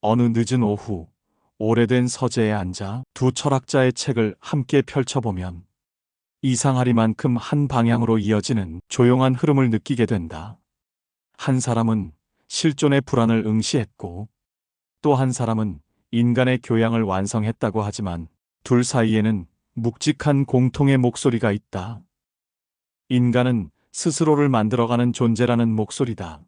어느 늦은 오후, 오래된 서재에 앉아 두 철학자의 책을 함께 펼쳐보면 이상하리만큼 한 방향으로 이어지는 조용한 흐름을 느끼게 된다. 한 사람은 실존의 불안을 응시했고, 또 한 사람은 인간의 교양을 완성했다고 하지만 둘 사이에는 묵직한 공통의 목소리가 있다. 인간은 스스로를 만들어가는 존재라는 목소리다.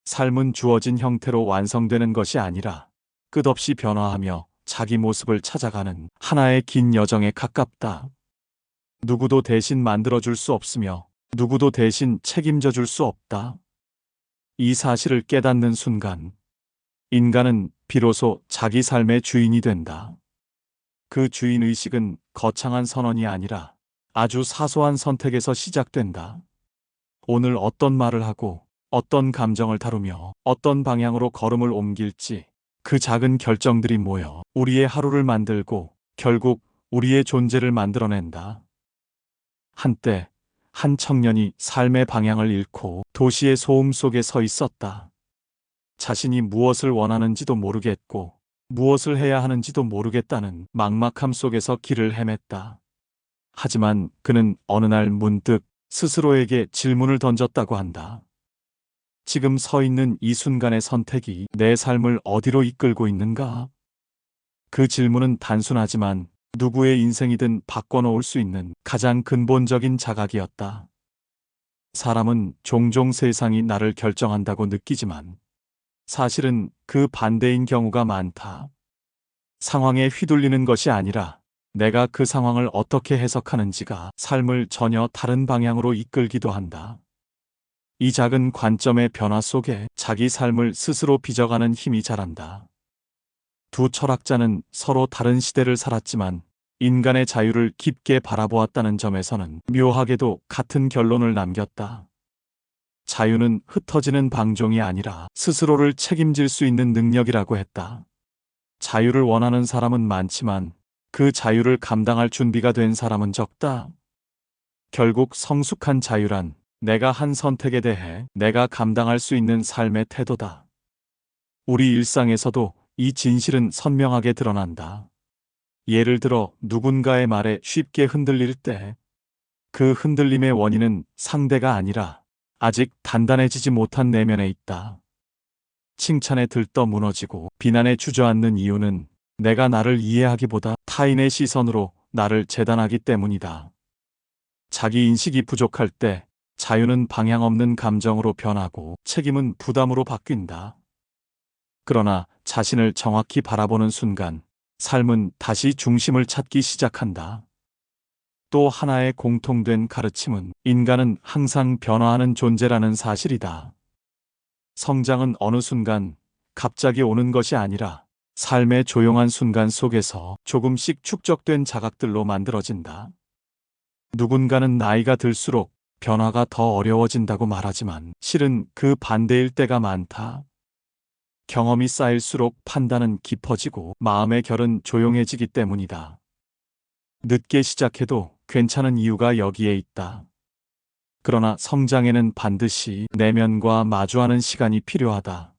삶은 주어진 형태로 완성되는 것이 아니라 끝없이 변화하며 자기 모습을 찾아가는 하나의 긴 여정에 가깝다. 누구도 대신 만들어줄 수 없으며 누구도 대신 책임져 줄 수 없다. 이 사실을 깨닫는 순간 인간은 비로소 자기 삶의 주인이 된다. 그 주인의식은 거창한 선언이 아니라 아주 사소한 선택에서 시작된다. 오늘 어떤 말을 하고 어떤 감정을 다루며 어떤 방향으로 걸음을 옮길지, 그 작은 결정들이 모여 우리의 하루를 만들고 결국 우리의 존재를 만들어낸다. 한때 한 청년이 삶의 방향을 잃고 도시의 소음 속에 서 있었다. 자신이 무엇을 원하는지도 모르겠고 무엇을 해야 하는지도 모르겠다는 막막함 속에서 길을 헤맸다. 하지만 그는 어느 날 문득 스스로에게 질문을 던졌다고 한다. 지금 서 있는 이 순간의 선택이 내 삶을 어디로 이끌고 있는가? 그 질문은 단순하지만 누구의 인생이든 바꿔놓을 수 있는 가장 근본적인 자각이었다. 사람은 종종 세상이 나를 결정한다고 느끼지만 사실은 그 반대인 경우가 많다. 상황에 휘둘리는 것이 아니라 내가 그 상황을 어떻게 해석하는지가 삶을 전혀 다른 방향으로 이끌기도 한다. 이 작은 관점의 변화 속에 자기 삶을 스스로 빚어가는 힘이 자란다. 두 철학자는 서로 다른 시대를 살았지만 인간의 자유를 깊게 바라보았다는 점에서는 묘하게도 같은 결론을 남겼다. 자유는 흩어지는 방종이 아니라 스스로를 책임질 수 있는 능력이라고 했다. 자유를 원하는 사람은 많지만 그 자유를 감당할 준비가 된 사람은 적다. 결국 성숙한 자유란 내가 한 선택에 대해 내가 감당할 수 있는 삶의 태도다. 우리 일상에서도 이 진실은 선명하게 드러난다. 예를 들어 누군가의 말에 쉽게 흔들릴 때 그 흔들림의 원인은 상대가 아니라 아직 단단해지지 못한 내면에 있다. 칭찬에 들떠 무너지고 비난에 주저앉는 이유는 내가 나를 이해하기보다 타인의 시선으로 나를 재단하기 때문이다. 자기 인식이 부족할 때 자유는 방향 없는 감정으로 변하고 책임은 부담으로 바뀐다. 그러나 자신을 정확히 바라보는 순간 삶은 다시 중심을 찾기 시작한다. 또 하나의 공통된 가르침은 인간은 항상 변화하는 존재라는 사실이다. 성장은 어느 순간 갑자기 오는 것이 아니라 삶의 조용한 순간 속에서 조금씩 축적된 자각들로 만들어진다. 누군가는 나이가 들수록 변화가 더 어려워진다고 말하지만 실은 그 반대일 때가 많다. 경험이 쌓일수록 판단은 깊어지고 마음의 결은 조용해지기 때문이다. 늦게 시작해도 괜찮은 이유가 여기에 있다. 그러나 성장에는 반드시 내면과 마주하는 시간이 필요하다.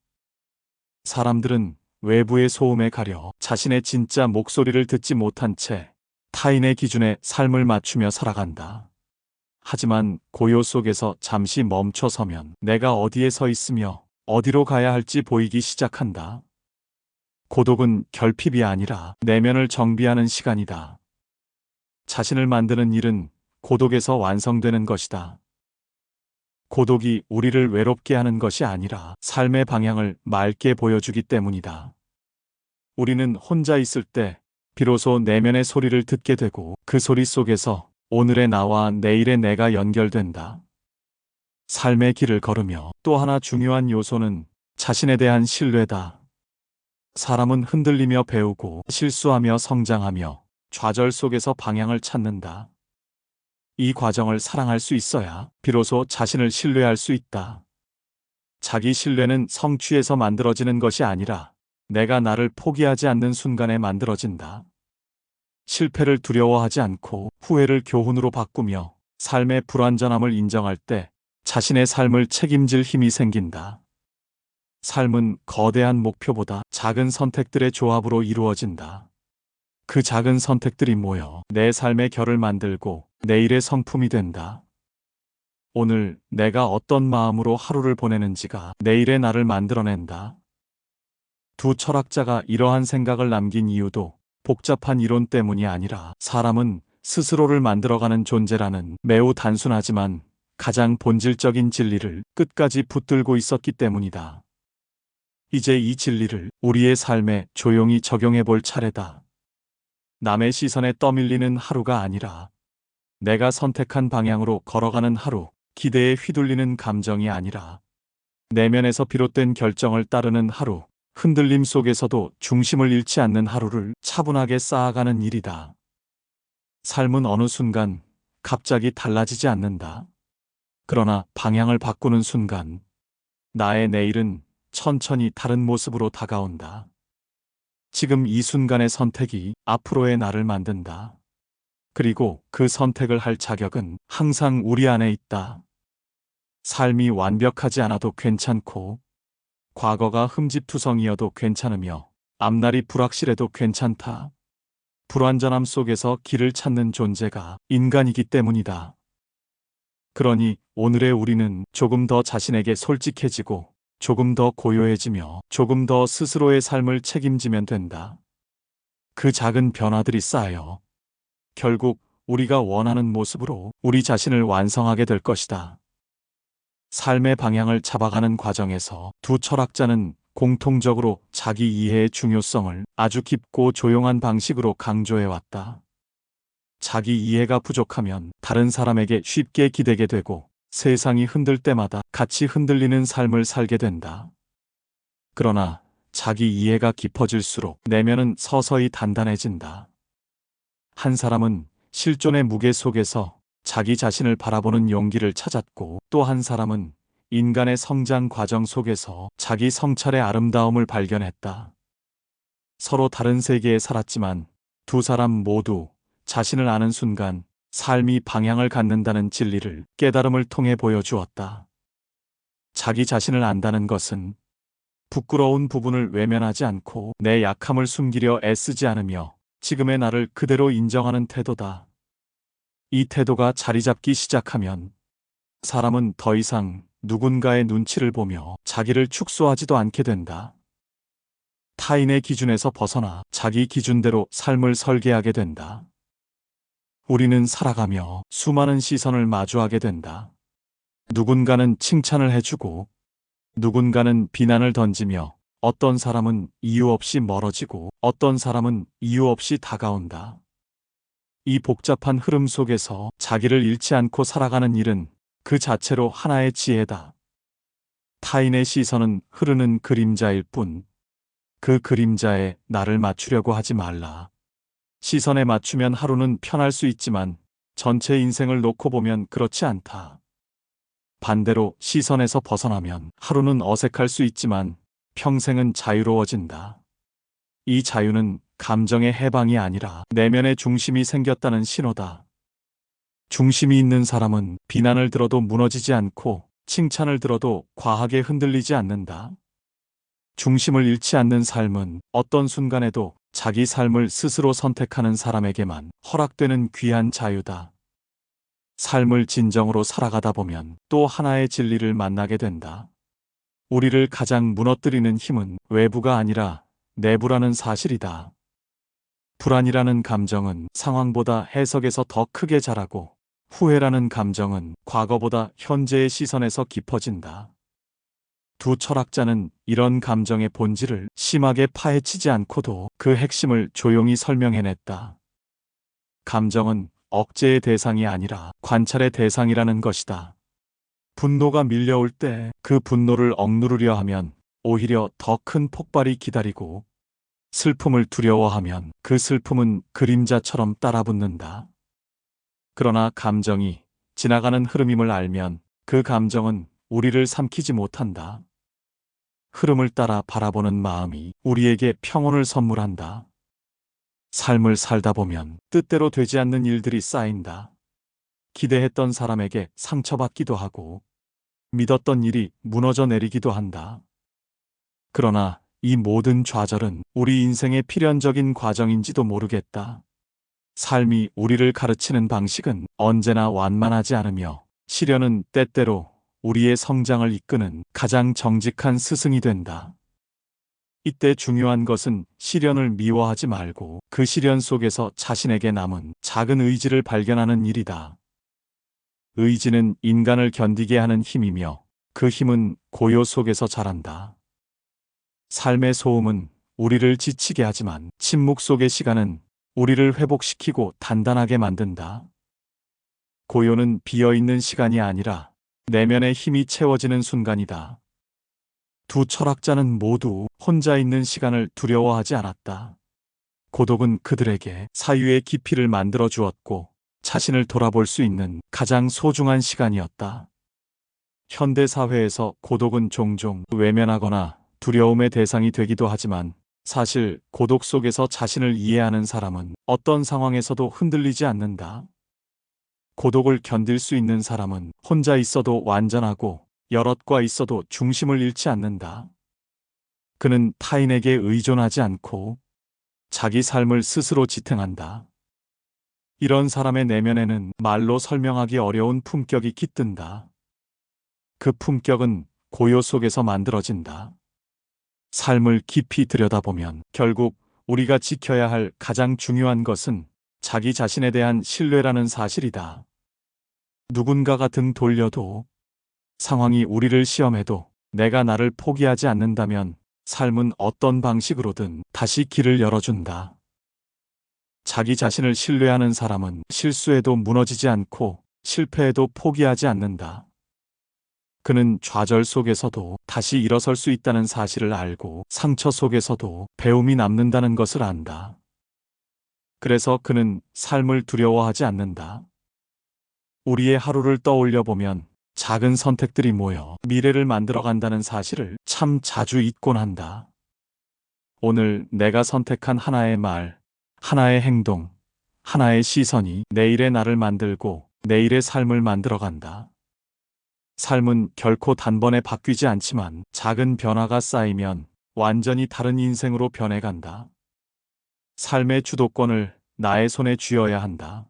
사람들은 외부의 소음에 가려 자신의 진짜 목소리를 듣지 못한 채 타인의 기준에 삶을 맞추며 살아간다. 하지만 고요 속에서 잠시 멈춰서면 내가 어디에 서 있으며 어디로 가야 할지 보이기 시작한다. 고독은 결핍이 아니라 내면을 정비하는 시간이다. 자신을 만드는 일은 고독에서 완성되는 것이다. 고독이 우리를 외롭게 하는 것이 아니라 삶의 방향을 맑게 보여주기 때문이다. 우리는 혼자 있을 때 비로소 내면의 소리를 듣게 되고 그 소리 속에서 오늘의 나와 내일의 내가 연결된다. 삶의 길을 걸으며 또 하나 중요한 요소는 자신에 대한 신뢰다. 사람은 흔들리며 배우고 실수하며 성장하며 좌절 속에서 방향을 찾는다. 이 과정을 사랑할 수 있어야 비로소 자신을 신뢰할 수 있다. 자기 신뢰는 성취에서 만들어지는 것이 아니라 내가 나를 포기하지 않는 순간에 만들어진다. 실패를 두려워하지 않고 후회를 교훈으로 바꾸며 삶의 불완전함을 인정할 때 자신의 삶을 책임질 힘이 생긴다. 삶은 거대한 목표보다 작은 선택들의 조합으로 이루어진다. 그 작은 선택들이 모여 내 삶의 결을 만들고 내일의 성품이 된다. 오늘 내가 어떤 마음으로 하루를 보내는지가 내일의 나를 만들어낸다. 두 철학자가 이러한 생각을 남긴 이유도 복잡한 이론 때문이 아니라 사람은 스스로를 만들어가는 존재라는 매우 단순하지만 가장 본질적인 진리를 끝까지 붙들고 있었기 때문이다. 이제 이 진리를 우리의 삶에 조용히 적용해 볼 차례다. 남의 시선에 떠밀리는 하루가 아니라 내가 선택한 방향으로 걸어가는 하루, 기대에 휘둘리는 감정이 아니라 내면에서 비롯된 결정을 따르는 하루, 흔들림 속에서도 중심을 잃지 않는 하루를 차분하게 쌓아가는 일이다. 삶은 어느 순간 갑자기 달라지지 않는다. 그러나 방향을 바꾸는 순간 나의 내일은 천천히 다른 모습으로 다가온다. 지금 이 순간의 선택이 앞으로의 나를 만든다. 그리고 그 선택을 할 자격은 항상 우리 안에 있다. 삶이 완벽하지 않아도 괜찮고, 과거가 흠집투성이어도 괜찮으며, 앞날이 불확실해도 괜찮다. 불완전함 속에서 길을 찾는 존재가 인간이기 때문이다. 그러니 오늘의 우리는 조금 더 자신에게 솔직해지고, 조금 더 고요해지며, 조금 더 스스로의 삶을 책임지면 된다. 그 작은 변화들이 쌓여 결국 우리가 원하는 모습으로 우리 자신을 완성하게 될 것이다. 삶의 방향을 잡아가는 과정에서 두 철학자는 공통적으로 자기 이해의 중요성을 아주 깊고 조용한 방식으로 강조해왔다. 자기 이해가 부족하면 다른 사람에게 쉽게 기대게 되고 세상이 흔들 때마다 같이 흔들리는 삶을 살게 된다. 그러나 자기 이해가 깊어질수록 내면은 서서히 단단해진다. 한 사람은 실존의 무게 속에서 자기 자신을 바라보는 용기를 찾았고 또 한 사람은 인간의 성장 과정 속에서 자기 성찰의 아름다움을 발견했다. 서로 다른 세계에 살았지만 두 사람 모두 자신을 아는 순간 삶이 방향을 갖는다는 진리를 깨달음을 통해 보여주었다. 자기 자신을 안다는 것은 부끄러운 부분을 외면하지 않고 내 약함을 숨기려 애쓰지 않으며 지금의 나를 그대로 인정하는 태도다. 이 태도가 자리 잡기 시작하면 사람은 더 이상 누군가의 눈치를 보며 자기를 축소하지도 않게 된다. 타인의 기준에서 벗어나 자기 기준대로 삶을 설계하게 된다. 우리는 살아가며 수많은 시선을 마주하게 된다. 누군가는 칭찬을 해주고 누군가는 비난을 던지며 어떤 사람은 이유 없이 멀어지고 어떤 사람은 이유 없이 다가온다. 이 복잡한 흐름 속에서 자기를 잃지 않고 살아가는 일은 그 자체로 하나의 지혜다. 타인의 시선은 흐르는 그림자일 뿐, 그 그림자에 나를 맞추려고 하지 말라. 시선에 맞추면 하루는 편할 수 있지만 전체 인생을 놓고 보면 그렇지 않다. 반대로 시선에서 벗어나면 하루는 어색할 수 있지만 평생은 자유로워진다. 이 자유는 감정의 해방이 아니라 내면의 중심이 생겼다는 신호다. 중심이 있는 사람은 비난을 들어도 무너지지 않고 칭찬을 들어도 과하게 흔들리지 않는다. 중심을 잃지 않는 삶은 어떤 순간에도 자기 삶을 스스로 선택하는 사람에게만 허락되는 귀한 자유다. 삶을 진정으로 살아가다 보면 또 하나의 진리를 만나게 된다. 우리를 가장 무너뜨리는 힘은 외부가 아니라 내부라는 사실이다. 불안이라는 감정은 상황보다 해석에서 더 크게 자라고 후회라는 감정은 과거보다 현재의 시선에서 깊어진다. 두 철학자는 이런 감정의 본질을 심하게 파헤치지 않고도 그 핵심을 조용히 설명해냈다. 감정은 억제의 대상이 아니라 관찰의 대상이라는 것이다. 분노가 밀려올 때 그 분노를 억누르려 하면 오히려 더 큰 폭발이 기다리고 슬픔을 두려워하면 그 슬픔은 그림자처럼 따라붙는다. 그러나 감정이 지나가는 흐름임을 알면 그 감정은 우리를 삼키지 못한다. 흐름을 따라 바라보는 마음이 우리에게 평온을 선물한다. 삶을 살다 보면 뜻대로 되지 않는 일들이 쌓인다. 기대했던 사람에게 상처받기도 하고 믿었던 일이 무너져 내리기도 한다. 그러나 이 모든 좌절은 우리 인생의 필연적인 과정인지도 모르겠다. 삶이 우리를 가르치는 방식은 언제나 완만하지 않으며 시련은 때때로 우리의 성장을 이끄는 가장 정직한 스승이 된다. 이때 중요한 것은 시련을 미워하지 말고 그 시련 속에서 자신에게 남은 작은 의지를 발견하는 일이다. 의지는 인간을 견디게 하는 힘이며 그 힘은 고요 속에서 자란다. 삶의 소음은 우리를 지치게 하지만 침묵 속의 시간은 우리를 회복시키고 단단하게 만든다. 고요는 비어있는 시간이 아니라 내면의 힘이 채워지는 순간이다. 두 철학자는 모두 혼자 있는 시간을 두려워하지 않았다. 고독은 그들에게 사유의 깊이를 만들어 주었고 자신을 돌아볼 수 있는 가장 소중한 시간이었다. 현대 사회에서 고독은 종종 외면하거나 두려움의 대상이 되기도 하지만 사실 고독 속에서 자신을 이해하는 사람은 어떤 상황에서도 흔들리지 않는다. 고독을 견딜 수 있는 사람은 혼자 있어도 완전하고 여럿과 있어도 중심을 잃지 않는다. 그는 타인에게 의존하지 않고 자기 삶을 스스로 지탱한다. 이런 사람의 내면에는 말로 설명하기 어려운 품격이 깃든다. 그 품격은 고요 속에서 만들어진다. 삶을 깊이 들여다보면 결국 우리가 지켜야 할 가장 중요한 것은 자기 자신에 대한 신뢰라는 사실이다. 누군가가 등 돌려도 상황이 우리를 시험해도 내가 나를 포기하지 않는다면 삶은 어떤 방식으로든 다시 길을 열어준다. 자기 자신을 신뢰하는 사람은 실수해도 무너지지 않고 실패해도 포기하지 않는다. 그는 좌절 속에서도 다시 일어설 수 있다는 사실을 알고 상처 속에서도 배움이 남는다는 것을 안다. 그래서 그는 삶을 두려워하지 않는다. 우리의 하루를 떠올려 보면 작은 선택들이 모여 미래를 만들어간다는 사실을 참 자주 잊곤 한다. 오늘 내가 선택한 하나의 말, 하나의 행동, 하나의 시선이 내일의 나를 만들고 내일의 삶을 만들어간다. 삶은 결코 단번에 바뀌지 않지만 작은 변화가 쌓이면 완전히 다른 인생으로 변해간다. 삶의 주도권을 나의 손에 쥐어야 한다.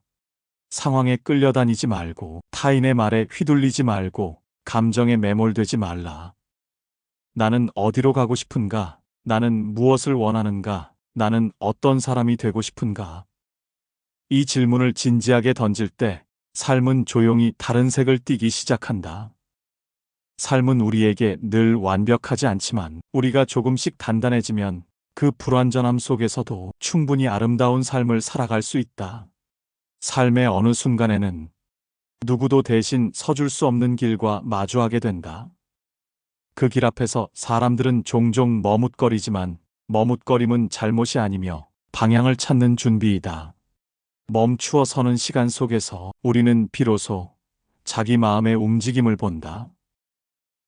상황에 끌려다니지 말고 타인의 말에 휘둘리지 말고 감정에 매몰되지 말라. 나는 어디로 가고 싶은가? 나는 무엇을 원하는가? 나는 어떤 사람이 되고 싶은가? 이 질문을 진지하게 던질 때 삶은 조용히 다른 색을 띠기 시작한다. 삶은 우리에게 늘 완벽하지 않지만 우리가 조금씩 단단해지면 그 불완전함 속에서도 충분히 아름다운 삶을 살아갈 수 있다. 삶의 어느 순간에는 누구도 대신 서줄 수 없는 길과 마주하게 된다. 그 길 앞에서 사람들은 종종 머뭇거리지만 머뭇거림은 잘못이 아니며 방향을 찾는 준비이다. 멈추어 서는 시간 속에서 우리는 비로소 자기 마음의 움직임을 본다.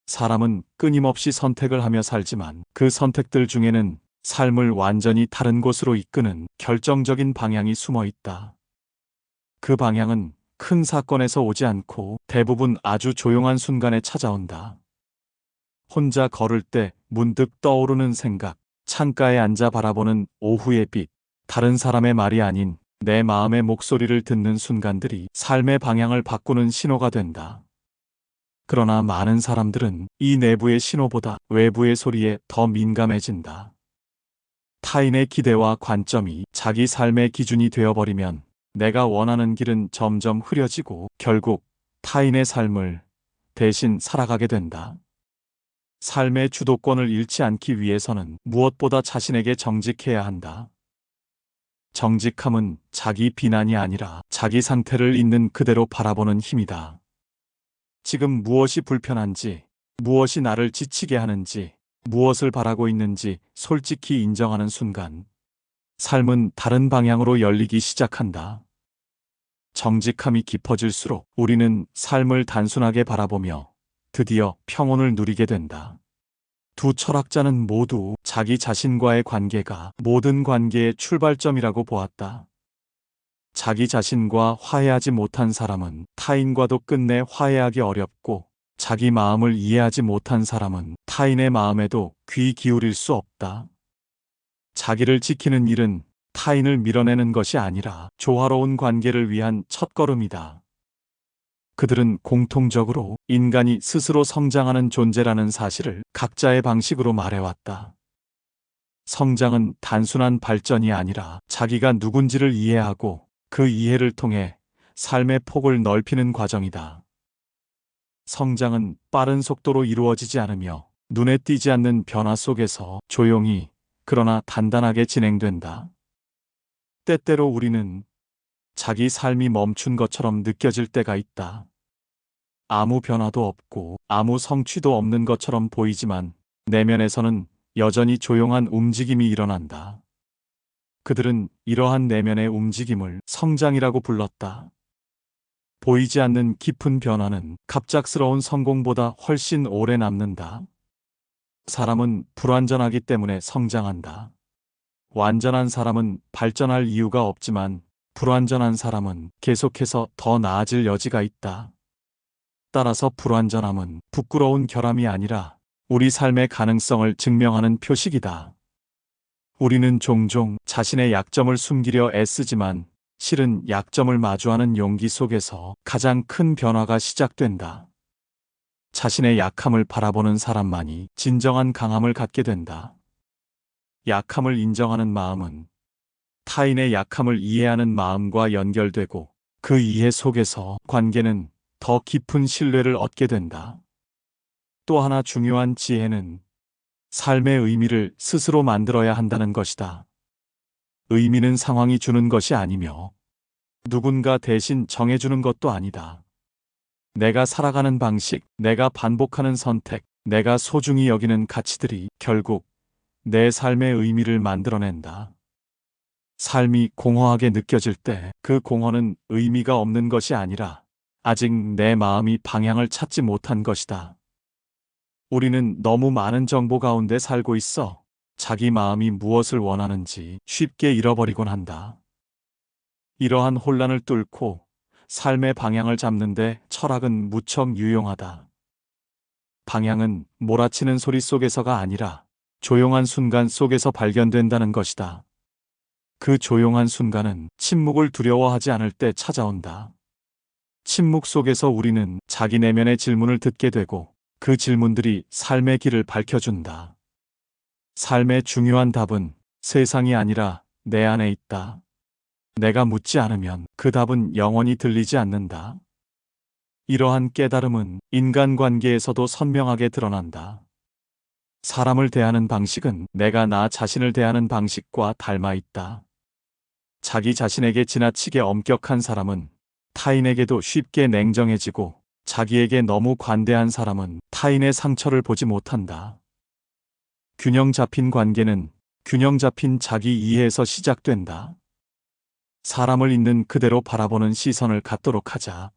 사람은 끊임없이 선택을 하며 살지만 그 선택들 중에는 삶을 완전히 다른 곳으로 이끄는 결정적인 방향이 숨어 있다. 그 방향은 큰 사건에서 오지 않고 대부분 아주 조용한 순간에 찾아온다. 혼자 걸을 때 문득 떠오르는 생각, 창가에 앉아 바라보는 오후의 빛, 다른 사람의 말이 아닌 내 마음의 목소리를 듣는 순간들이 삶의 방향을 바꾸는 신호가 된다. 그러나 많은 사람들은 이 내부의 신호보다 외부의 소리에 더 민감해진다. 타인의 기대와 관점이 자기 삶의 기준이 되어버리면 내가 원하는 길은 점점 흐려지고 결국 타인의 삶을 대신 살아가게 된다. 삶의 주도권을 잃지 않기 위해서는 무엇보다 자신에게 정직해야 한다. 정직함은 자기 비난이 아니라 자기 상태를 있는 그대로 바라보는 힘이다. 지금 무엇이 불편한지, 무엇이 나를 지치게 하는지, 무엇을 바라고 있는지 솔직히 인정하는 순간, 삶은 다른 방향으로 열리기 시작한다. 정직함이 깊어질수록 우리는 삶을 단순하게 바라보며 드디어 평온을 누리게 된다. 두 철학자는 모두 자기 자신과의 관계가 모든 관계의 출발점이라고 보았다. 자기 자신과 화해하지 못한 사람은 타인과도 끝내 화해하기 어렵고 자기 마음을 이해하지 못한 사람은 타인의 마음에도 귀 기울일 수 없다. 자기를 지키는 일은 타인을 밀어내는 것이 아니라 조화로운 관계를 위한 첫걸음이다. 그들은 공통적으로 인간이 스스로 성장하는 존재라는 사실을 각자의 방식으로 말해왔다. 성장은 단순한 발전이 아니라 자기가 누군지를 이해하고 그 이해를 통해 삶의 폭을 넓히는 과정이다. 성장은 빠른 속도로 이루어지지 않으며 눈에 띄지 않는 변화 속에서 조용히 그러나 단단하게 진행된다. 때때로 우리는 자기 삶이 멈춘 것처럼 느껴질 때가 있다. 아무 변화도 없고 아무 성취도 없는 것처럼 보이지만 내면에서는 여전히 조용한 움직임이 일어난다. 그들은 이러한 내면의 움직임을 성장이라고 불렀다. 보이지 않는 깊은 변화는 갑작스러운 성공보다 훨씬 오래 남는다. 사람은 불완전하기 때문에 성장한다. 완전한 사람은 발전할 이유가 없지만 불완전한 사람은 계속해서 더 나아질 여지가 있다. 따라서 불완전함은 부끄러운 결함이 아니라 우리 삶의 가능성을 증명하는 표식이다. 우리는 종종 자신의 약점을 숨기려 애쓰지만 실은 약점을 마주하는 용기 속에서 가장 큰 변화가 시작된다. 자신의 약함을 바라보는 사람만이 진정한 강함을 갖게 된다. 약함을 인정하는 마음은 타인의 약함을 이해하는 마음과 연결되고 그 이해 속에서 관계는 더 깊은 신뢰를 얻게 된다. 또 하나 중요한 지혜는 삶의 의미를 스스로 만들어야 한다는 것이다. 의미는 상황이 주는 것이 아니며 누군가 대신 정해주는 것도 아니다. 내가 살아가는 방식, 내가 반복하는 선택, 내가 소중히 여기는 가치들이 결국 내 삶의 의미를 만들어낸다. 삶이 공허하게 느껴질 때 그 공허는 의미가 없는 것이 아니라 아직 내 마음이 방향을 찾지 못한 것이다. 우리는 너무 많은 정보 가운데 살고 있어 자기 마음이 무엇을 원하는지 쉽게 잃어버리곤 한다. 이러한 혼란을 뚫고 삶의 방향을 잡는데 철학은 무척 유용하다. 방향은 몰아치는 소리 속에서가 아니라 조용한 순간 속에서 발견된다는 것이다. 그 조용한 순간은 침묵을 두려워하지 않을 때 찾아온다. 침묵 속에서 우리는 자기 내면의 질문을 듣게 되고 그 질문들이 삶의 길을 밝혀준다. 삶의 중요한 답은 세상이 아니라 내 안에 있다. 내가 묻지 않으면 그 답은 영원히 들리지 않는다. 이러한 깨달음은 인간관계에서도 선명하게 드러난다. 사람을 대하는 방식은 내가 나 자신을 대하는 방식과 닮아 있다. 자기 자신에게 지나치게 엄격한 사람은 타인에게도 쉽게 냉정해지고 자기에게 너무 관대한 사람은 타인의 상처를 보지 못한다. 균형 잡힌 관계는 균형 잡힌 자기 이해에서 시작된다. 사람을 있는 그대로 바라보는 시선을 갖도록 하자.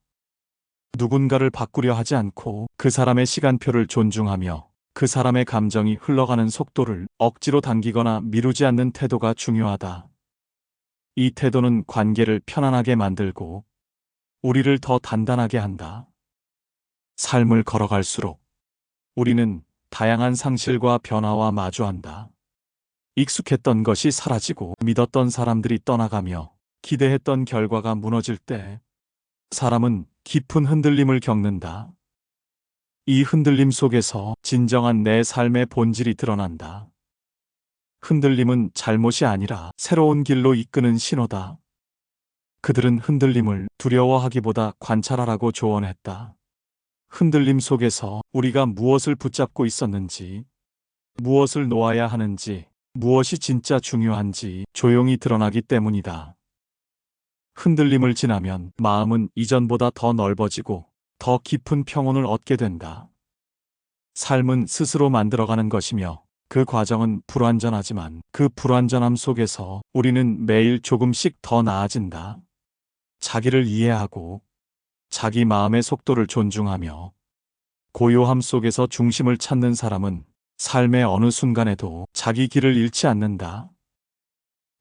누군가를 바꾸려 하지 않고 그 사람의 시간표를 존중하며 그 사람의 감정이 흘러가는 속도를 억지로 당기거나 미루지 않는 태도가 중요하다. 이 태도는 관계를 편안하게 만들고 우리를 더 단단하게 한다. 삶을 걸어갈수록 우리는 다양한 상실과 변화와 마주한다. 익숙했던 것이 사라지고 믿었던 사람들이 떠나가며 기대했던 결과가 무너질 때 사람은 깊은 흔들림을 겪는다. 이 흔들림 속에서 진정한 내 삶의 본질이 드러난다. 흔들림은 잘못이 아니라 새로운 길로 이끄는 신호다. 그들은 흔들림을 두려워하기보다 관찰하라고 조언했다. 흔들림 속에서 우리가 무엇을 붙잡고 있었는지, 무엇을 놓아야 하는지, 무엇이 진짜 중요한지 조용히 드러나기 때문이다. 흔들림을 지나면 마음은 이전보다 더 넓어지고 더 깊은 평온을 얻게 된다. 삶은 스스로 만들어가는 것이며 그 과정은 불완전하지만 그 불완전함 속에서 우리는 매일 조금씩 더 나아진다. 자기를 이해하고 자기 마음의 속도를 존중하며 고요함 속에서 중심을 찾는 사람은 삶의 어느 순간에도 자기 길을 잃지 않는다.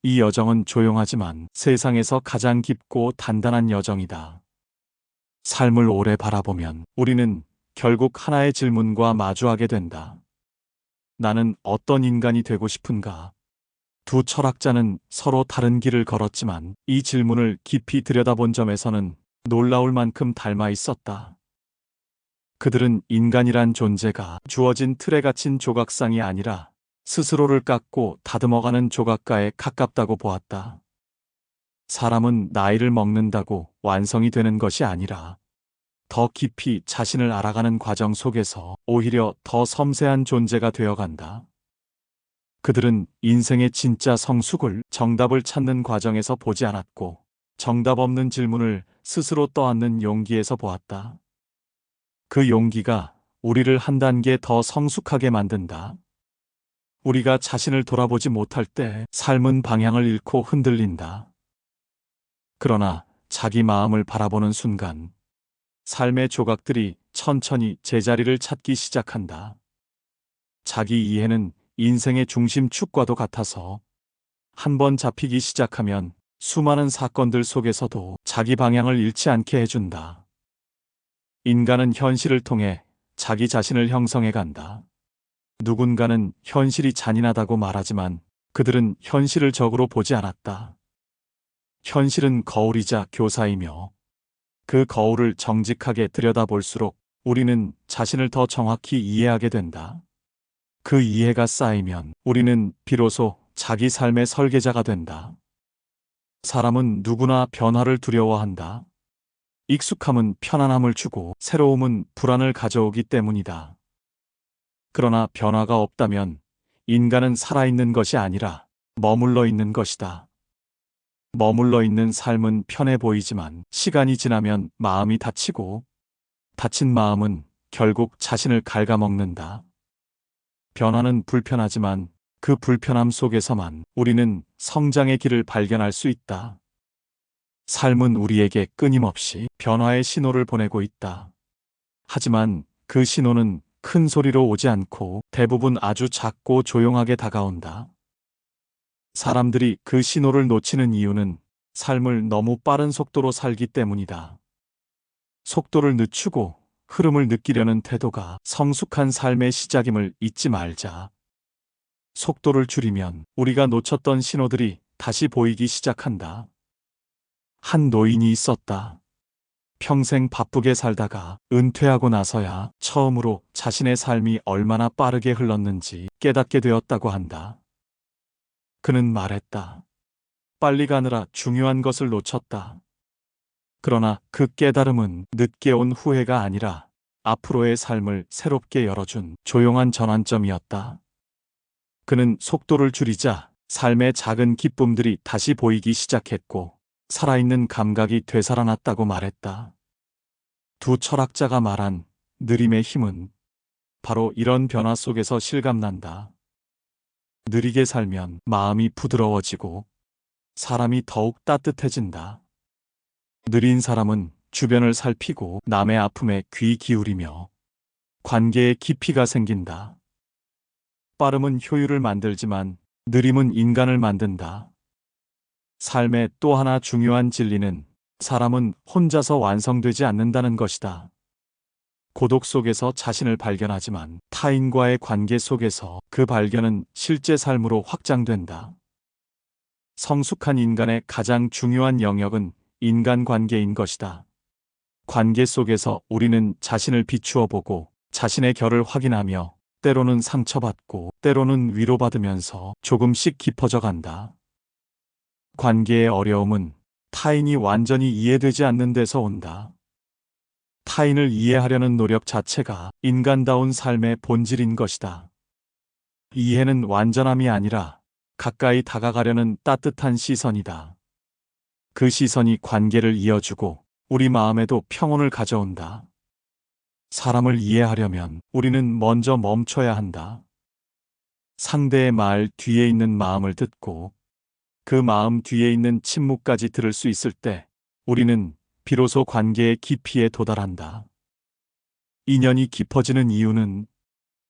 이 여정은 조용하지만 세상에서 가장 깊고 단단한 여정이다. 삶을 오래 바라보면 우리는 결국 하나의 질문과 마주하게 된다. 나는 어떤 인간이 되고 싶은가? 두 철학자는 서로 다른 길을 걸었지만 이 질문을 깊이 들여다본 점에서는 놀라울 만큼 닮아 있었다. 그들은 인간이란 존재가 주어진 틀에 갇힌 조각상이 아니라 스스로를 깎고 다듬어가는 조각가에 가깝다고 보았다. 사람은 나이를 먹는다고 완성이 되는 것이 아니라 더 깊이 자신을 알아가는 과정 속에서 오히려 더 섬세한 존재가 되어간다. 그들은 인생의 진짜 성숙을 정답을 찾는 과정에서 보지 않았고 정답 없는 질문을 스스로 떠안는 용기에서 보았다. 그 용기가 우리를 한 단계 더 성숙하게 만든다. 우리가 자신을 돌아보지 못할 때 삶은 방향을 잃고 흔들린다. 그러나 자기 마음을 바라보는 순간 삶의 조각들이 천천히 제자리를 찾기 시작한다. 자기 이해는 인생의 중심축과도 같아서 한번 잡히기 시작하면 수많은 사건들 속에서도 자기 방향을 잃지 않게 해준다. 인간은 현실을 통해 자기 자신을 형성해 간다. 누군가는 현실이 잔인하다고 말하지만 그들은 현실을 적으로 보지 않았다. 현실은 거울이자 교사이며 그 거울을 정직하게 들여다볼수록 우리는 자신을 더 정확히 이해하게 된다. 그 이해가 쌓이면 우리는 비로소 자기 삶의 설계자가 된다. 사람은 누구나 변화를 두려워한다. 익숙함은 편안함을 주고 새로움은 불안을 가져오기 때문이다. 그러나 변화가 없다면 인간은 살아있는 것이 아니라 머물러 있는 것이다. 머물러 있는 삶은 편해 보이지만 시간이 지나면 마음이 다치고 다친 마음은 결국 자신을 갉아먹는다. 변화는 불편하지만 그 불편함 속에서만 우리는 성장의 길을 발견할 수 있다. 삶은 우리에게 끊임없이 변화의 신호를 보내고 있다. 하지만 그 신호는 큰 소리로 오지 않고 대부분 아주 작고 조용하게 다가온다. 사람들이 그 신호를 놓치는 이유는 삶을 너무 빠른 속도로 살기 때문이다. 속도를 늦추고 흐름을 느끼려는 태도가 성숙한 삶의 시작임을 잊지 말자. 속도를 줄이면 우리가 놓쳤던 신호들이 다시 보이기 시작한다. 한 노인이 있었다. 평생 바쁘게 살다가 은퇴하고 나서야 처음으로 자신의 삶이 얼마나 빠르게 흘렀는지 깨닫게 되었다고 한다. 그는 말했다. 빨리 가느라 중요한 것을 놓쳤다. 그러나 그 깨달음은 늦게 온 후회가 아니라 앞으로의 삶을 새롭게 열어준 조용한 전환점이었다. 그는 속도를 줄이자 삶의 작은 기쁨들이 다시 보이기 시작했고 살아있는 감각이 되살아났다고 말했다. 두 철학자가 말한 느림의 힘은 바로 이런 변화 속에서 실감난다. 느리게 살면 마음이 부드러워지고 사람이 더욱 따뜻해진다. 느린 사람은 주변을 살피고 남의 아픔에 귀 기울이며 관계에 깊이가 생긴다. 빠름은 효율을 만들지만 느림은 인간을 만든다. 삶의 또 하나 중요한 진리는 사람은 혼자서 완성되지 않는다는 것이다. 고독 속에서 자신을 발견하지만 타인과의 관계 속에서 그 발견은 실제 삶으로 확장된다. 성숙한 인간의 가장 중요한 영역은 인간관계인 것이다. 관계 속에서 우리는 자신을 비추어 보고 자신의 결을 확인하며 때로는 상처받고 때로는 위로받으면서 조금씩 깊어져 간다. 관계의 어려움은 타인이 완전히 이해되지 않는 데서 온다. 타인을 이해하려는 노력 자체가 인간다운 삶의 본질인 것이다. 이해는 완전함이 아니라 가까이 다가가려는 따뜻한 시선이다. 그 시선이 관계를 이어주고 우리 마음에도 평온을 가져온다. 사람을 이해하려면 우리는 먼저 멈춰야 한다. 상대의 말 뒤에 있는 마음을 듣고 그 마음 뒤에 있는 침묵까지 들을 수 있을 때 우리는 비로소 관계의 깊이에 도달한다. 인연이 깊어지는 이유는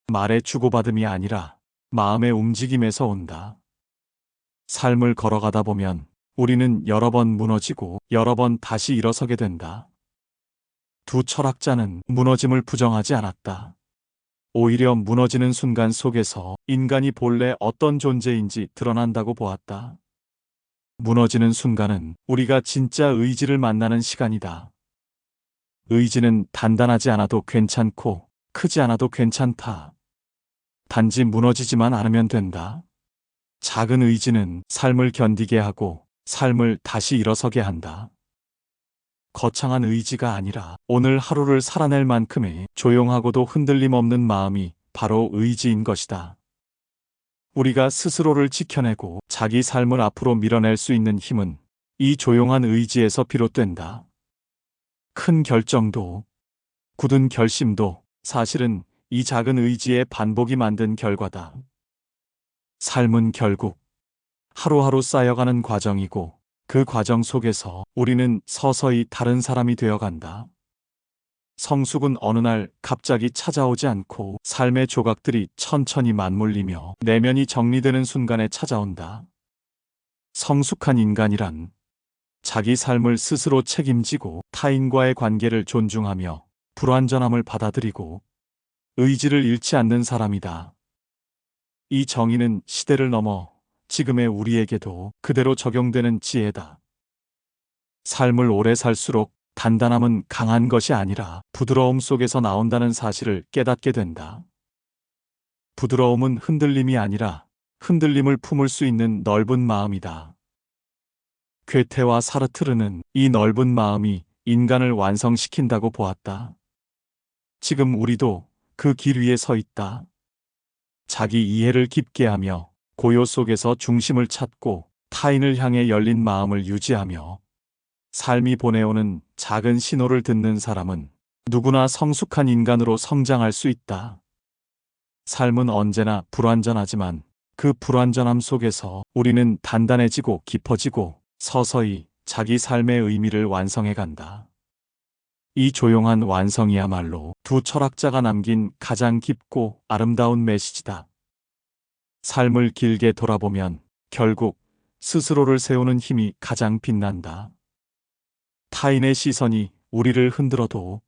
말의 주고받음이 아니라 마음의 움직임에서 온다. 삶을 걸어가다 보면 우리는 여러 번 무너지고 여러 번 다시 일어서게 된다. 두 철학자는 무너짐을 부정하지 않았다. 오히려 무너지는 순간 속에서 인간이 본래 어떤 존재인지 드러난다고 보았다. 무너지는 순간은 우리가 진짜 의지를 만나는 시간이다. 의지는 단단하지 않아도 괜찮고 크지 않아도 괜찮다. 단지 무너지지만 않으면 된다. 작은 의지는 삶을 견디게 하고 삶을 다시 일어서게 한다. 거창한 의지가 아니라 오늘 하루를 살아낼 만큼의 조용하고도 흔들림 없는 마음이 바로 의지인 것이다. 우리가 스스로를 지켜내고 자기 삶을 앞으로 밀어낼 수 있는 힘은 이 조용한 의지에서 비롯된다. 큰 결정도, 굳은 결심도 사실은 이 작은 의지의 반복이 만든 결과다. 삶은 결국 하루하루 쌓여가는 과정이고 그 과정 속에서 우리는 서서히 다른 사람이 되어간다. 성숙은 어느 날 갑자기 찾아오지 않고 삶의 조각들이 천천히 맞물리며 내면이 정리되는 순간에 찾아온다. 성숙한 인간이란 자기 삶을 스스로 책임지고 타인과의 관계를 존중하며 불완전함을 받아들이고 의지를 잃지 않는 사람이다. 이 정의는 시대를 넘어 지금의 우리에게도 그대로 적용되는 지혜다. 삶을 오래 살수록 단단함은 강한 것이 아니라 부드러움 속에서 나온다는 사실을 깨닫게 된다. 부드러움은 흔들림이 아니라 흔들림을 품을 수 있는 넓은 마음이다. 괴테와 사르트르는 이 넓은 마음이 인간을 완성시킨다고 보았다. 지금 우리도 그 길 위에 서 있다. 자기 이해를 깊게 하며 고요 속에서 중심을 찾고 타인을 향해 열린 마음을 유지하며 삶이 보내오는 작은 신호를 듣는 사람은 누구나 성숙한 인간으로 성장할 수 있다. 삶은 언제나 불완전하지만 그 불완전함 속에서 우리는 단단해지고 깊어지고 서서히 자기 삶의 의미를 완성해 간다. 이 조용한 완성이야말로 두 철학자가 남긴 가장 깊고 아름다운 메시지다. 삶을 길게 돌아보면 결국 스스로를 세우는 힘이 가장 빛난다. 타인의 시선이 우리를 흔들어도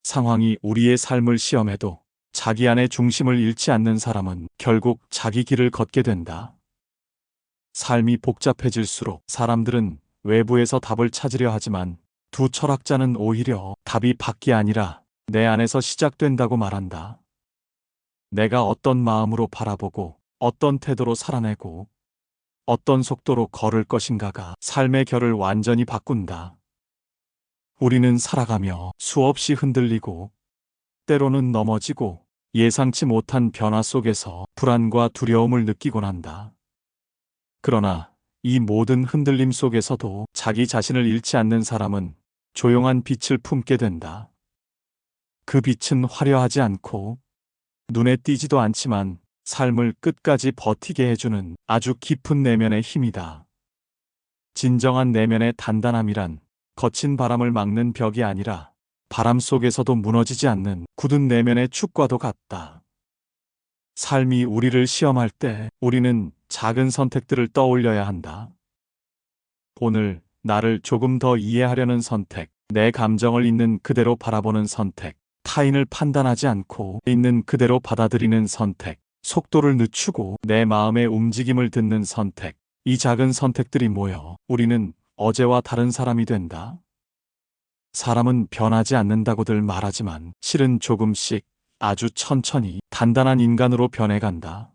상황이 우리의 삶을 시험해도 자기 안의 중심을 잃지 않는 사람은 결국 자기 길을 걷게 된다. 삶이 복잡해질수록 사람들은 외부에서 답을 찾으려 하지만 두 철학자는 오히려 답이 밖이 아니라 내 안에서 시작된다고 말한다. 내가 어떤 마음으로 바라보고 어떤 태도로 살아내고 어떤 속도로 걸을 것인가가 삶의 결을 완전히 바꾼다. 우리는 살아가며 수없이 흔들리고 때로는 넘어지고 예상치 못한 변화 속에서 불안과 두려움을 느끼곤 한다. 그러나 이 모든 흔들림 속에서도 자기 자신을 잃지 않는 사람은 조용한 빛을 품게 된다. 그 빛은 화려하지 않고 눈에 띄지도 않지만 삶을 끝까지 버티게 해주는 아주 깊은 내면의 힘이다. 진정한 내면의 단단함이란 거친 바람을 막는 벽이 아니라 바람 속에서도 무너지지 않는 굳은 내면의 축과도 같다. 삶이 우리를 시험할 때 우리는 작은 선택들을 떠올려야 한다. 오늘 나를 조금 더 이해하려는 선택, 내 감정을 있는 그대로 바라보는 선택, 타인을 판단하지 않고 있는 그대로 받아들이는 선택, 속도를 늦추고 내 마음의 움직임을 듣는 선택. 이 작은 선택들이 모여 우리는 어제와 다른 사람이 된다. 사람은 변하지 않는다고들 말하지만 실은 조금씩 아주 천천히 단단한 인간으로 변해간다.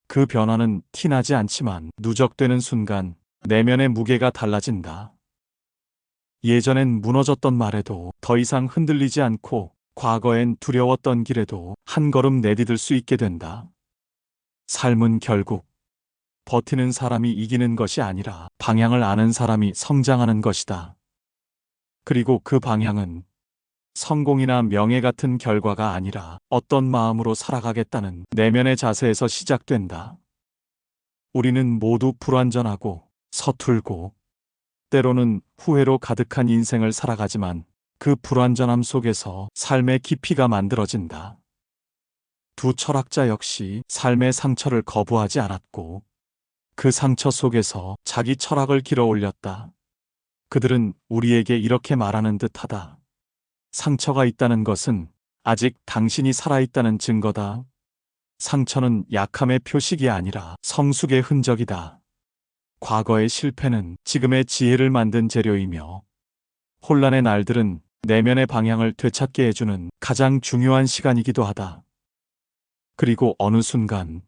그 변화는 티나지 않지만 누적되는 순간 내면의 무게가 달라진다. 예전엔 무너졌던 말에도 더 이상 흔들리지 않고 과거엔 두려웠던 길에도 한 걸음 내디딜 수 있게 된다. 삶은 결국 버티는 사람이 이기는 것이 아니라 방향을 아는 사람이 성장하는 것이다. 그리고 그 방향은 성공이나 명예 같은 결과가 아니라 어떤 마음으로 살아가겠다는 내면의 자세에서 시작된다. 우리는 모두 불완전하고 서툴고 때로는 후회로 가득한 인생을 살아가지만 그 불완전함 속에서 삶의 깊이가 만들어진다. 두 철학자 역시 삶의 상처를 거부하지 않았고 그 상처 속에서 자기 철학을 길어 올렸다. 그들은 우리에게 이렇게 말하는 듯하다. 상처가 있다는 것은 아직 당신이 살아있다는 증거다. 상처는 약함의 표식이 아니라 성숙의 흔적이다. 과거의 실패는 지금의 지혜를 만든 재료이며, 혼란의 날들은 내면의 방향을 되찾게 해주는 가장 중요한 시간이기도 하다. 그리고 어느 순간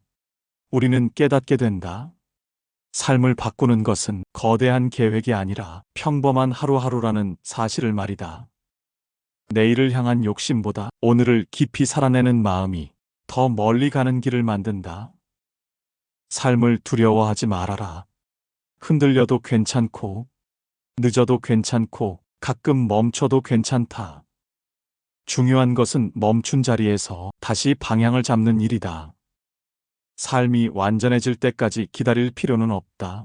우리는 깨닫게 된다. 삶을 바꾸는 것은 거대한 계획이 아니라 평범한 하루하루라는 사실을 말이다. 내일을 향한 욕심보다 오늘을 깊이 살아내는 마음이 더 멀리 가는 길을 만든다. 삶을 두려워하지 말아라. 흔들려도 괜찮고, 늦어도 괜찮고, 가끔 멈춰도 괜찮다. 중요한 것은 멈춘 자리에서 다시 방향을 잡는 일이다. 삶이 완전해질 때까지 기다릴 필요는 없다.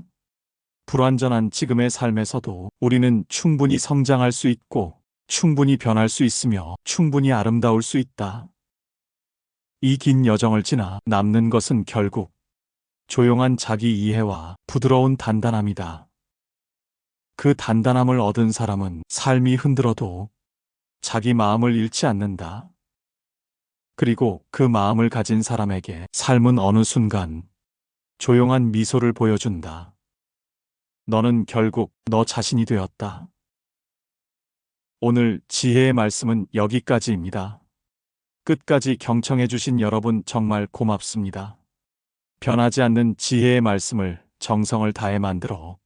불완전한 지금의 삶에서도 우리는 충분히 성장할 수 있고, 충분히 변할 수 있으며, 충분히 아름다울 수 있다. 이 긴 여정을 지나 남는 것은 결국 조용한 자기 이해와 부드러운 단단함이다. 그 단단함을 얻은 사람은 삶이 흔들어도 자기 마음을 잃지 않는다. 그리고 그 마음을 가진 사람에게 삶은 어느 순간 조용한 미소를 보여준다. 너는 결국 너 자신이 되었다. 오늘 지혜의 말씀은 여기까지입니다. 끝까지 경청해 주신 여러분 정말 고맙습니다. 변하지 않는 지혜의 말씀을 정성을 다해 만들어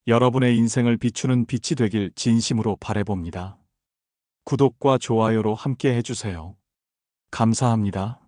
여러분의 인생을 비추는 빛이 되길 진심으로 바라봅니다. 구독과 좋아요로 함께 해주세요. 감사합니다.